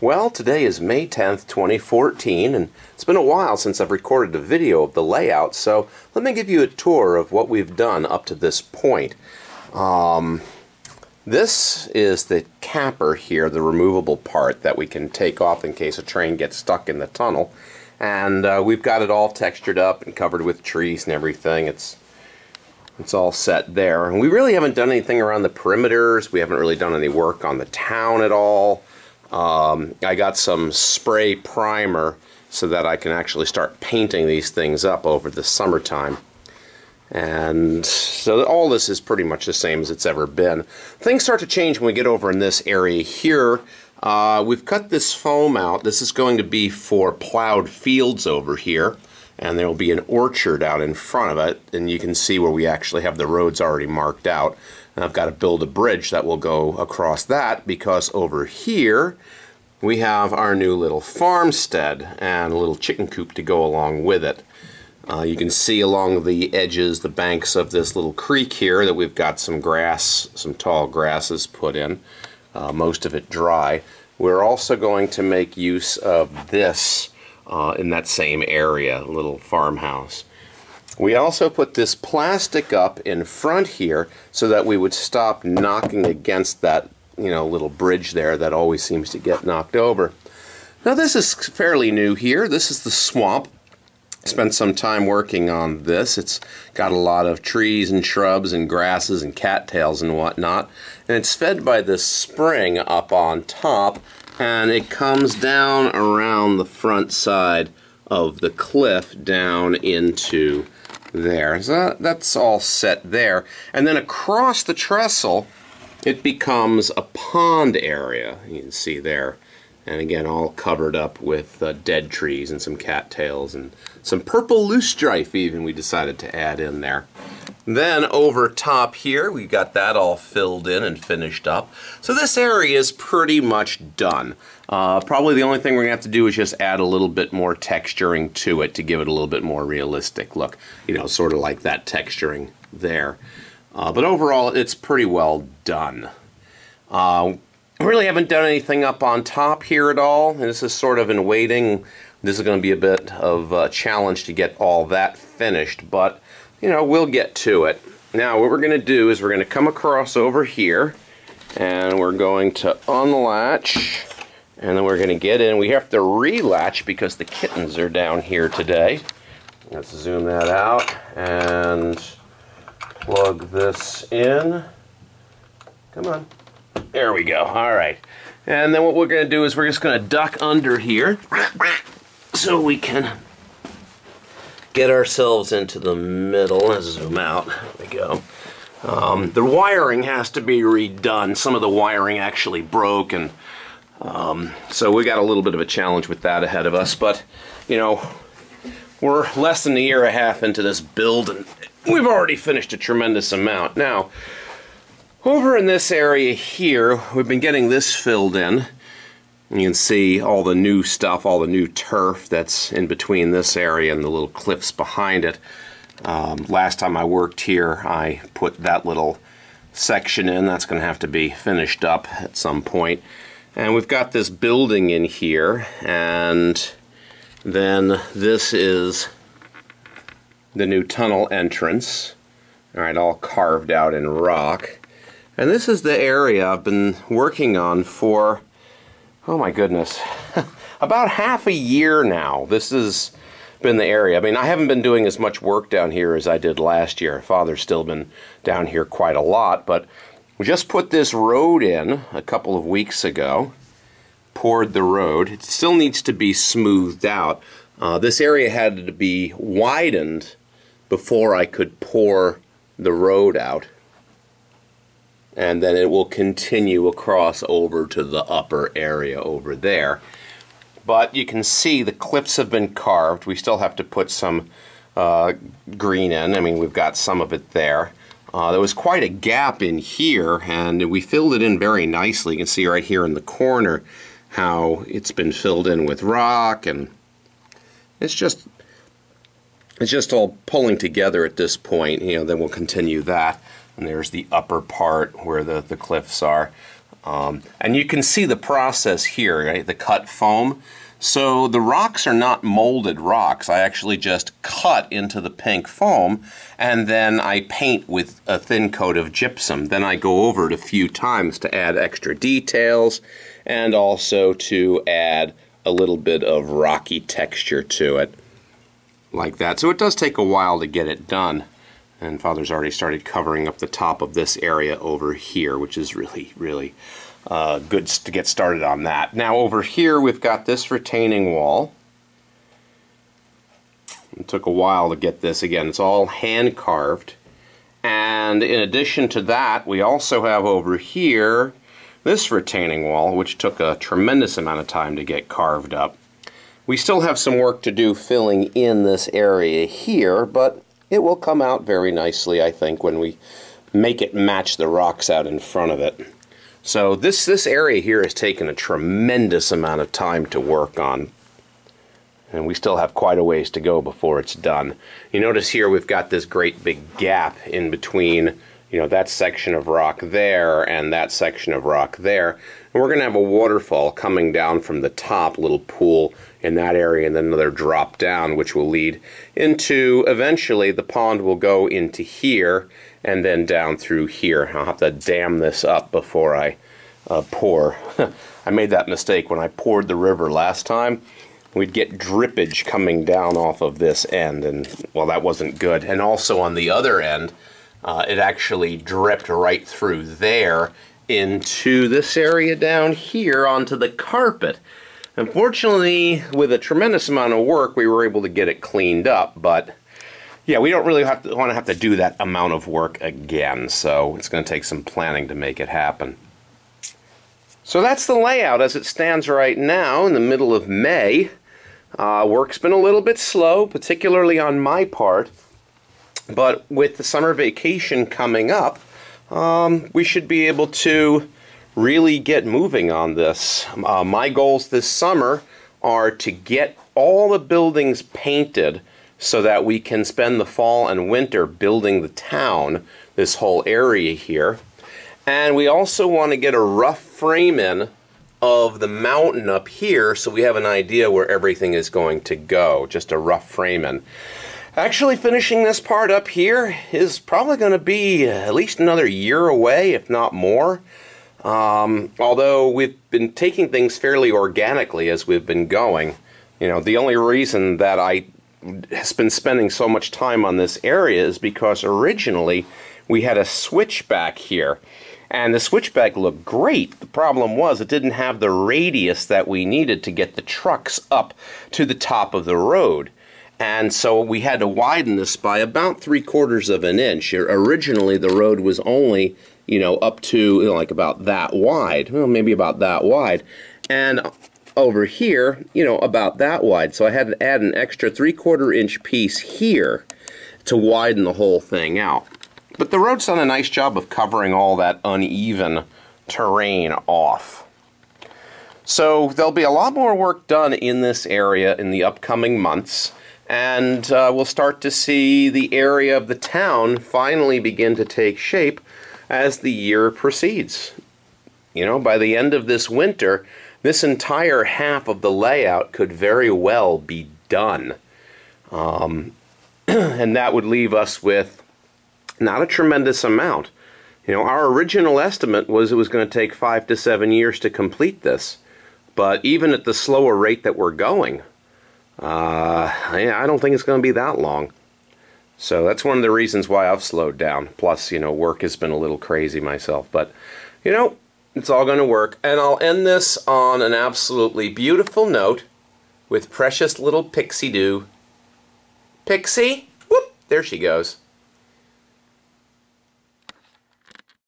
Well, today is May 10th, 2014, and it's been a while since I've recorded a video of the layout, so let me give you a tour of what we've done up to this point. This is the capper here, the removable part that we can take off in case a train gets stuck in the tunnel. And we've got it all textured up and covered with trees and everything. It's all set there. And we really haven't done anything around the perimeters. We haven't really done any work on the town at all. I got some spray primer so that I can actually start painting these things up over the summertime. And so all this is pretty much the same as it's ever been. Things start to change when we get over in this area here. We've cut this foam out. This is going to be for plowed fields over here. And there will be an orchard out in front of it. And you can see where we actually have the roads already marked out. And I've got to build a bridge that will go across that because over here we have our new little farmstead and a little chicken coop to go along with it. You can see along the edges, the banks of this little creek here that we've got some grass, some tall grasses put in, most of it dry. We're also going to make use of this in that same area, a little farmhouse. We also put this plastic up in front here so that we would stop knocking against that, little bridge there that always seems to get knocked over. Now this is fairly new here. This is the swamp. Spent some time working on this. It's got a lot of trees and shrubs and grasses and cattails and whatnot. And it's fed by this spring up on top, and it comes down around the front side of the cliff down into there. So that's all set there. And then across the trestle, it becomes a pond area. You can see there. And again, all covered up with dead trees and some cattails and some purple loosestrife even we decided to add in there. Then over top here, we got that all filled in and finished up. So this area is pretty much done. Probably the only thing we're going to have to do is just add a little bit more texturing to it to give it a little bit more realistic look. Sort of like that texturing there. But overall, it's pretty well done. Really haven't done anything up on top here at all. This is sort of in waiting. This is going to be a bit of a challenge to get all that finished, but we'll get to it. Now what we're going to do is we're going to come across over here and we're going to unlatch and then we're going to get in. We have to relatch because the kittens are down here today. Let's zoom that out and plug this in. Come on. There we go. All right. And then what we're going to do is we're just going to duck under here so we can get ourselves into the middle. Let's zoom out. There we go. The wiring has to be redone. Some of the wiring actually broke, and so we got a little bit of a challenge with that ahead of us. But, we're less than a year and a half into this build, and we've already finished a tremendous amount. Now, over in this area here, we've been getting this filled in. You can see all the new stuff, all the new turf that's in between this area and the little cliffs behind it. Last time I worked here, I put that little section in. That's going to have to be finished up at some point. And we've got this building in here, and then this is the new tunnel entrance. All right, all carved out in rock. And this is the area I've been working on for, oh my goodness, about half a year now. This has been the area. I mean, I haven't been doing as much work down here as I did last year. Father's still been down here quite a lot, but we just put this road in a couple of weeks ago, poured the road. It still needs to be smoothed out. This area had to be widened before I could pour the road out. And then it will continue across over to the upper area over there. But you can see the cliffs have been carved. We still have to put some green in. I mean, we've got some of it there. There was quite a gap in here, and we filled it in very nicely. You can see right here in the corner how it's been filled in with rock, and it's just all pulling together at this point. Then we'll continue that. And there's the upper part where the cliffs are. And you can see the process here, right? The cut foam. So the rocks are not molded rocks. I actually just cut into the pink foam, and then I paint with a thin coat of gypsum. Then I go over it a few times to add extra details and also to add a little bit of rocky texture to it, like that. So it does take a while to get it done. And Father's already started covering up the top of this area over here, which is really, really good to get started on that. Now over here we've got this retaining wall. It took a while to get this. Again, it's all hand carved. And in addition to that, we also have over here this retaining wall, which took a tremendous amount of time to get carved up. We still have some work to do filling in this area here, but it will come out very nicely, I think, when we make it match the rocks out in front of it. So this area here has taken a tremendous amount of time to work on. And we still have quite a ways to go before it's done. You notice here we've got this great big gap in between, you know, that section of rock there and that section of rock there. And we're going to have a waterfall coming down from the top, little pool in that area, and then another drop down, which will lead into, eventually, the pond will go into here and then down through here. I'll have to dam this up before I pour. I made that mistake when I poured the river last time. We'd get drippage coming down off of this end, and, well, that wasn't good. And also on the other end, it actually dripped right through there into this area down here onto the carpet. Unfortunately, with a tremendous amount of work, we were able to get it cleaned up, but yeah, we don't really want to have to do that amount of work again, so it's going to take some planning to make it happen. So that's the layout as it stands right now in the middle of May. Work's been a little bit slow, particularly on my part, but with the summer vacation coming up, we should be able to really get moving on this. My goals this summer are to get all the buildings painted so that we can spend the fall and winter building the town, this whole area here. And we also want to get a rough frame in of the mountain up here so we have an idea where everything is going to go, just a rough frame in. Actually, finishing this part up here is probably going to be at least another year away, if not more. Although we've been taking things fairly organically as we've been going. You know, the only reason that I have been spending so much time on this area is because originally we had a switchback here. And the switchback looked great. The problem was it didn't have the radius that we needed to get the trucks up to the top of the road. And so we had to widen this by about 3/4 of an inch. Originally the road was only, you know, up to, you know, like about that wide. Well, maybe about that wide. And over here, you know, about that wide. So I had to add an extra 3/4 inch piece here to widen the whole thing out. But the road's done a nice job of covering all that uneven terrain off. So there'll be a lot more work done in this area in the upcoming months, and we'll start to see the area of the town finally begin to take shape as the year proceeds. You know, by the end of this winter, this entire half of the layout could very well be done. And that would leave us with not a tremendous amount. You know, our original estimate was it was going to take 5 to 7 years to complete this. But even at the slower rate that we're going, I don't think it's going to be that long. So that's one of the reasons why I've slowed down. Plus, you know, work has been a little crazy myself. But, you know, it's all going to work. And I'll end this on an absolutely beautiful note with precious little Pixie Doo. Pixie? Whoop! There she goes.